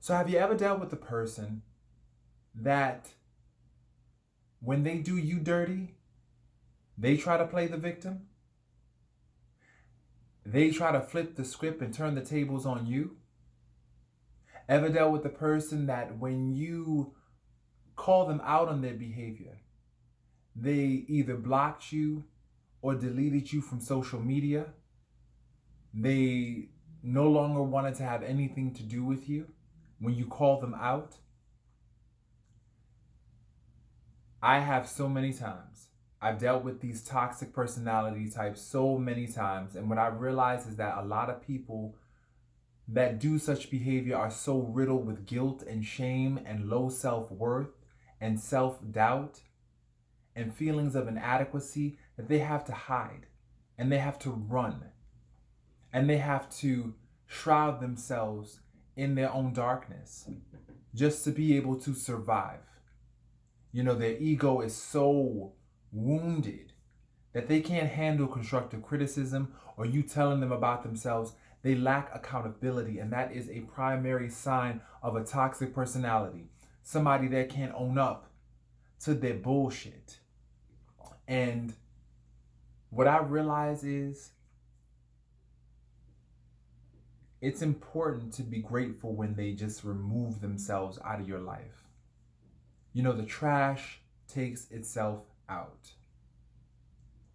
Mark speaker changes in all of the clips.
Speaker 1: So have you ever dealt with the person that when they do you dirty, they try to play the victim? They try to flip the script and turn the tables on you? Ever dealt with the person that when you call them out on their behavior, they either blocked you or deleted you from social media? They no longer wanted to have anything to do with you when you call them out? I have so many times. I've dealt with these toxic personality types so many times. And what I realize is that a lot of people that do such behavior are so riddled with guilt and shame and low self worth and self doubt and feelings of inadequacy that they have to hide and they have to run and they have to shroud themselves in their own darkness just to be able to survive. You know, their ego is so wounded that they can't handle constructive criticism or you telling them about themselves. They lack accountability, and that is a primary sign of a toxic personality. Somebody that can't own up to their bullshit. And what I realize is it's important to be grateful when they just remove themselves out of your life. You know, the trash takes itself out.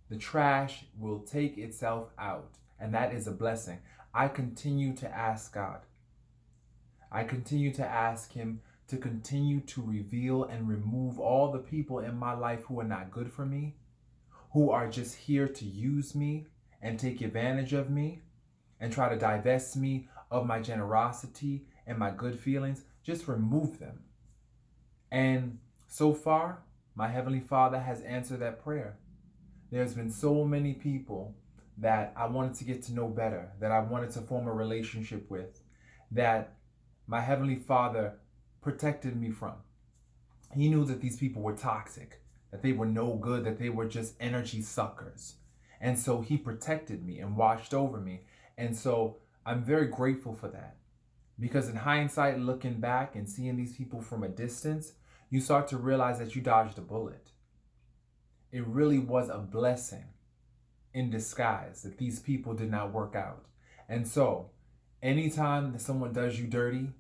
Speaker 1: The trash will take itself out, and that is a blessing. I continue to ask God. I continue to ask Him to continue to reveal and remove all the people in my life who are not good for me, who are just here to use me and take advantage of me and try to divest me of my generosity and my good feelings. Just remove them. And so far, my Heavenly Father has answered that prayer. There's been so many people that I wanted to get to know better, that I wanted to form a relationship with, that my Heavenly Father protected me from. He knew that these people were toxic, that they were no good, that they were just energy suckers. And so He protected me and watched over me. And so I'm very grateful for that. Because in hindsight, looking back and seeing these people from a distance, you start to realize that you dodged a bullet. It really was a blessing in disguise that these people did not work out. And so, anytime that someone does you dirty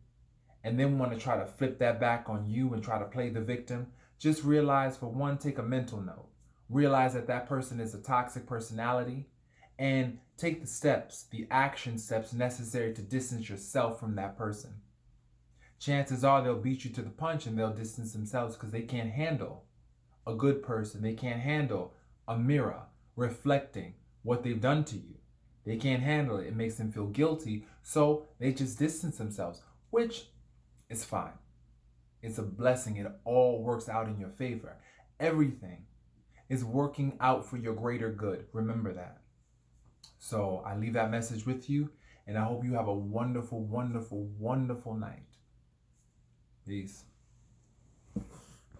Speaker 1: and then want to try to flip that back on you and try to play the victim, just realize, for one, take a mental note. Realize that that person is a toxic personality and take the steps, the action steps necessary to distance yourself from that person. Chances are they'll beat you to the punch and they'll distance themselves because they can't handle a good person. They can't handle a mirror reflecting what they've done to you. They can't handle it. It makes them feel guilty. So they just distance themselves, which is fine. It's a blessing. It all works out in your favor. Everything is working out for your greater good. Remember that. So I leave that message with you, and I hope you have a wonderful, wonderful, wonderful night. Peace.